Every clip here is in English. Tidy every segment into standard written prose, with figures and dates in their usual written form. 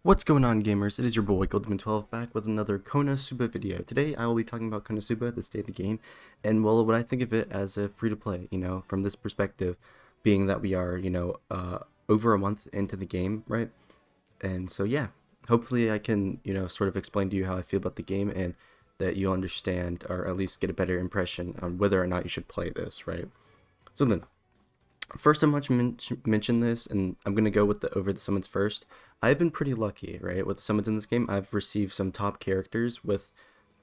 What's going on, gamers? It is your boy Goldman12 back with another KokoSuba video. Today I will be talking about KokoSuba, the state of the game, and well, what I think of it as a free-to-play, from this perspective, being that we are, over a month into the game, right? And so yeah, hopefully I can, sort of explain to you how I feel about the game and that you'll understand or at least get a better impression on whether or not you should play this, right? So then, first, I want to mention this, and I'm gonna go with over the summons first. I've been pretty lucky, right? With summons in this game, I've received some top characters with,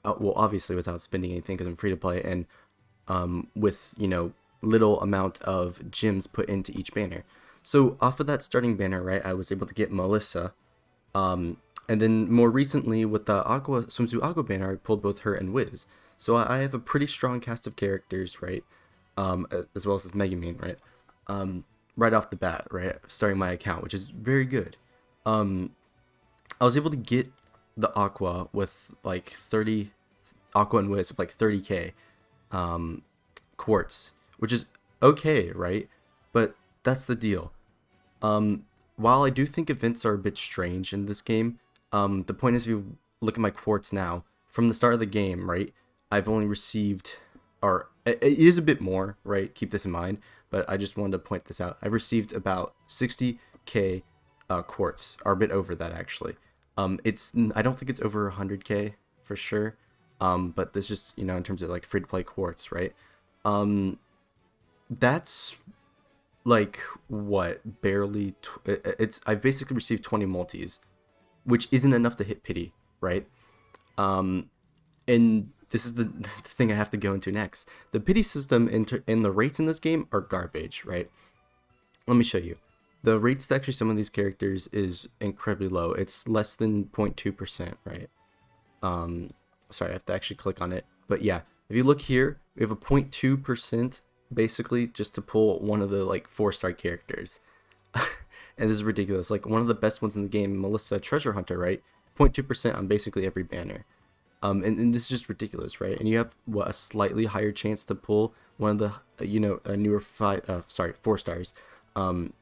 well, obviously without spending anything because I'm free to play, and with little amount of gems put into each banner. So off of that starting banner, right, I was able to get Melissa, and then more recently with the Aqua Swimsuit Aqua banner, I pulled both her and Wiz. So I have a pretty strong cast of characters, right? As well as this Megumin, right? Right off the bat, right, starting my account, which is very good. I was able to get the Aqua with like 30 Aqua and Wiz with like 30k quartz, which is okay, right? But that's the deal. While I do think events are a bit strange in this game, the point is, if you look at my quartz now from the start of the game, right, I've only received, or it is a bit more, right? Keep this in mind. But I just wanted to point this out. I've received about 60k quartz, or a bit over that actually. I don't think it's over 100k for sure. But this just in terms of like free to play quartz, right? That's like what barely. I've basically received 20 multis, which isn't enough to hit pity, right? And this is the thing I have to go into next. The pity system and the rates in this game are garbage, right? Let me show you. The rates to actually some of these characters is incredibly low. It's less than 0.2%, right? Sorry, I have to actually click on it. But yeah, if you look here, we have a 0.2% basically just to pull one of the like 4-star characters. And this is ridiculous. Like one of the best ones in the game, Melissa Treasure Hunter, right? 0.2% on basically every banner. And this is just ridiculous, right? And you have a slightly higher chance to pull one of the newer 4 stars on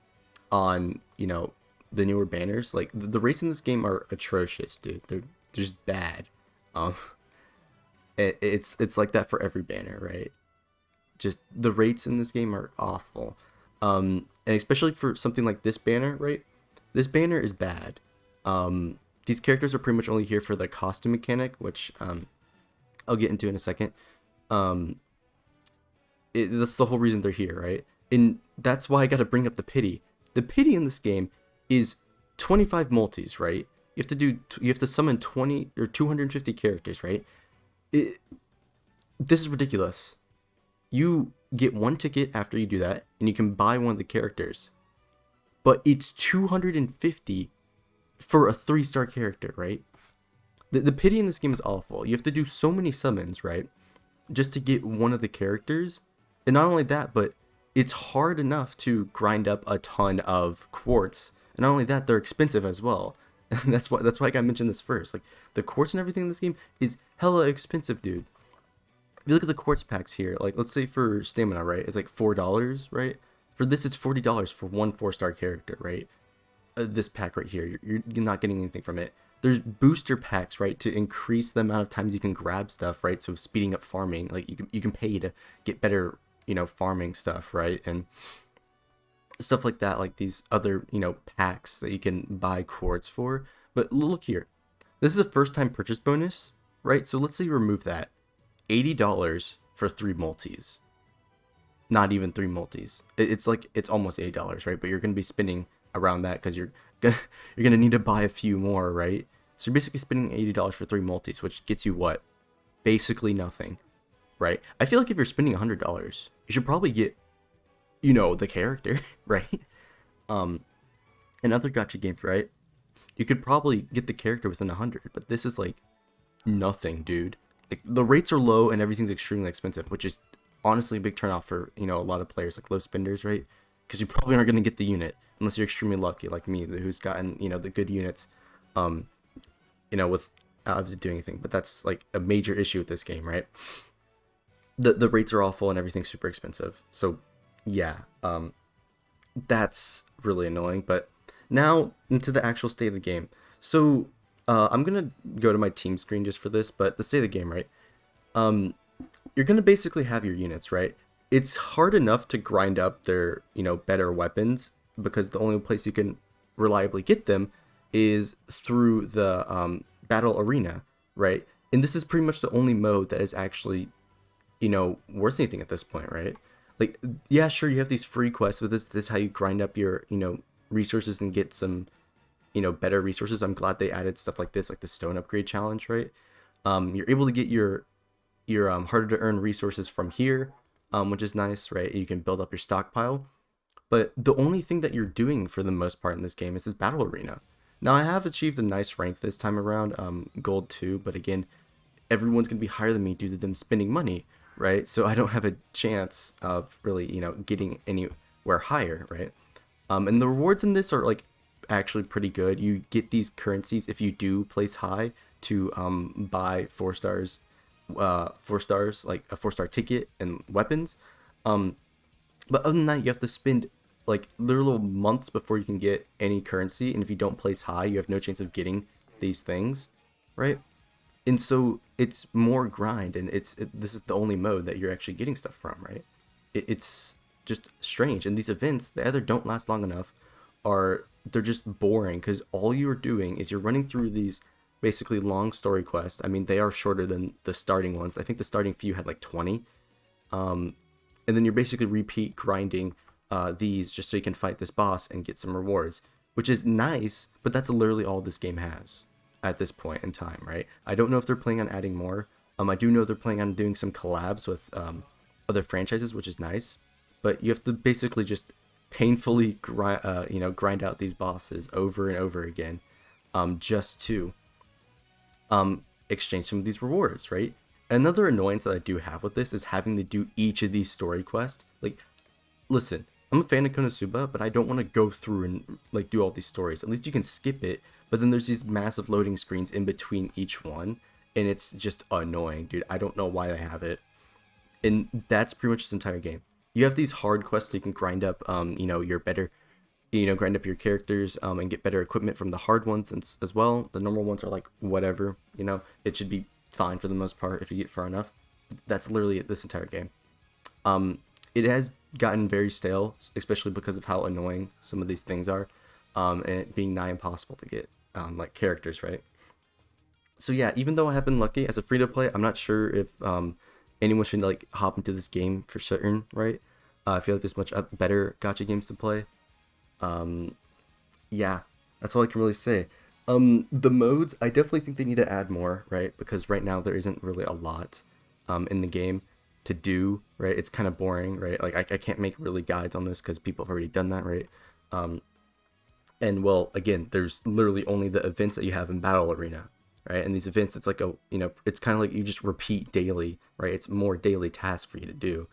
the newer banners. Like the rates in this game are atrocious, dude. They're just bad. It's like that for every banner, right? Just the rates in this game are awful. And especially for something like this banner, right? This banner is bad. These characters are pretty much only here for the costume mechanic, which I'll get into in a second. That's the whole reason they're here, right? And that's why I got to bring up the pity. The pity in this game is 25 multis, right? You have to summon 20 or 250 characters, right? This is ridiculous. You get one ticket after you do that, and you can buy one of the characters. But it's 250 for a 3-star character, right? The pity in this game is awful. You have to do so many summons, right? Just to get one of the characters. And not only that, but it's hard enough to grind up a ton of quartz. And not only that, they're expensive as well. And that's why I gotta mention this first. Like, the quartz and everything in this game is hella expensive, dude. If you look at the quartz packs here, like, let's say for stamina, right, it's like $4, right? For this, it's $40 for one 4-star character, right? This pack right here, you're not getting anything from it. There's booster packs, right, to increase the amount of times you can grab stuff, right? So speeding up farming, like you can pay to get better, farming stuff, right? And stuff like that, like these other, packs that you can buy quartz for. But look here, this is a first time purchase bonus, right? So let's say you remove that, $80 for 3 multis. Not even 3 multis. It's almost $80, right? But you're gonna be spending around that because you're gonna need to buy a few more, right? So you're basically spending $80 for 3 multis, which gets you what? Basically nothing, right? I feel like if you're spending $100, you should probably get, the character, right? In other gacha games, right, you could probably get the character within 100, but this is like nothing, dude. Like the rates are low and everything's extremely expensive, which is honestly a big turnoff for a lot of players, like low spenders, right? Because you probably aren't gonna get the unit unless you're extremely lucky, like me, who's gotten the good units, without having to do anything. But that's like a major issue with this game, right? The rates are awful and everything's super expensive. So yeah, that's really annoying. But now into the actual state of the game. So I'm gonna go to my team screen just for this, but the state of the game, right? Um, you're gonna basically have your units, right? It's hard enough to grind up their, better weapons because the only place you can reliably get them is through the battle arena, right? And this is pretty much the only mode that is actually, worth anything at this point, right? Like, yeah, sure, you have these free quests, but this is how you grind up your, resources and get some, better resources. I'm glad they added stuff like this, like the stone upgrade challenge, right? You're able to get your harder to earn resources from here, which is nice, right? You can build up your stockpile. But the only thing that you're doing for the most part in this game is this battle arena. Now I have achieved a nice rank this time around, gold 2, but again, everyone's gonna be higher than me due to them spending money, right? So I don't have a chance of really, getting anywhere higher, right? And the rewards in this are like actually pretty good. You get these currencies if you do place high to buy 4 stars, 4 stars like a 4-star ticket and weapons. Um, but other than that, you have to spend like literal months before you can get any currency, and if you don't place high, you have no chance of getting these things, right? And so it's more grind, and this is the only mode that you're actually getting stuff from, right? It's just strange, and these events they either don't last long enough, or they're just boring because all you're doing is you're running through these basically long story quests. I mean, they are shorter than the starting ones. I think the starting few had like 20, and then you're basically repeat grinding these just so you can fight this boss and get some rewards, which is nice, but that's literally all this game has at this point in time, right? I don't know if they're planning on adding more. I do know they're planning on doing some collabs with other franchises, which is nice, but you have to basically just painfully grind out these bosses over and over again, just to exchange some of these rewards, right? Another annoyance that I do have with this is having to do each of these story quests. Like, listen, I'm a fan of KokoSuba, but I don't want to go through and like do all these stories. At least you can skip it, but then there's these massive loading screens in between each one, and it's just annoying, dude. I don't know why they have it. And that's pretty much this entire game. You have these hard quests so you can grind up, your better, grind up your characters, and get better equipment from the hard ones as well. The normal ones are like whatever, it should be fine for the most part if you get far enough. That's literally this entire game. It has gotten very stale, especially because of how annoying some of these things are, and it being nigh impossible to get like characters, right? So yeah, even though I have been lucky as a free to play, I'm not sure if anyone should like hop into this game for certain, right? I feel like there's much better gacha games to play. Yeah, that's all I can really say. The modes, I definitely think they need to add more, right? Because right now there isn't really a lot in the game to do, right? It's kind of boring, right? Like I can't make really guides on this because people have already done that, right? And well, again, there's literally only the events that you have in Battle Arena, right? And these events, it's like it's kind of like you just repeat daily, right? It's more daily tasks for you to do,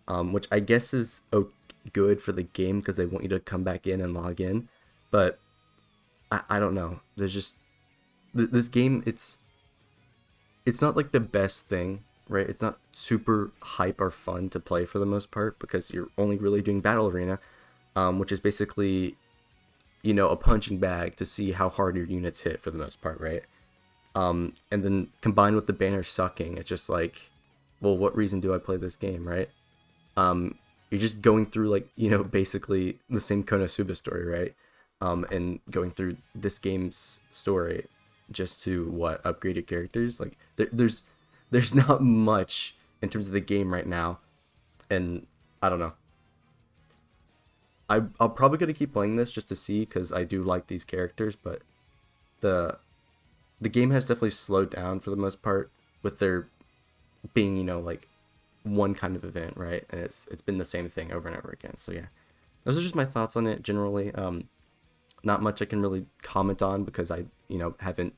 which I guess is good for the game because they want you to come back in and log in, but I don't know. There's just this game. It's not like the best thing, right? It's not super hype or fun to play for the most part because you're only really doing Battle Arena, which is basically a punching bag to see how hard your units hit for the most part, right? And then combined with the banner sucking, it's just like, well, what reason do I play this game, right? You're just going through like basically the same KokoSuba story, right? And going through this game's story just to upgrade your characters. Like there's not much in terms of the game right now, and I don't know. I'll probably gonna keep playing this just to see because I do like these characters, but the the game has definitely slowed down for the most part with there being like one kind of event, right? And it's been the same thing over and over again. So yeah, those are just my thoughts on it generally. Not much I can really comment on because I haven't,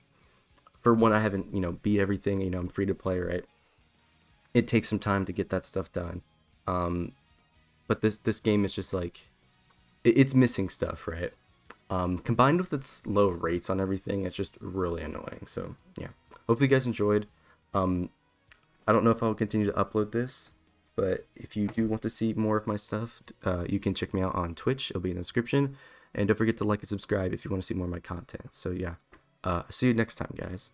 for one, I haven't beat everything. I'm free to play, right? It takes some time to get that stuff done. But this game is just like it's missing stuff, right? Combined with its low rates on everything, it's just really annoying. So yeah, hopefully you guys enjoyed. I don't know if I'll continue to upload this, but if you do want to see more of my stuff, you can check me out on Twitch. It'll be in the description. And don't forget to like and subscribe if you want to see more of my content. So yeah, See you next time, guys.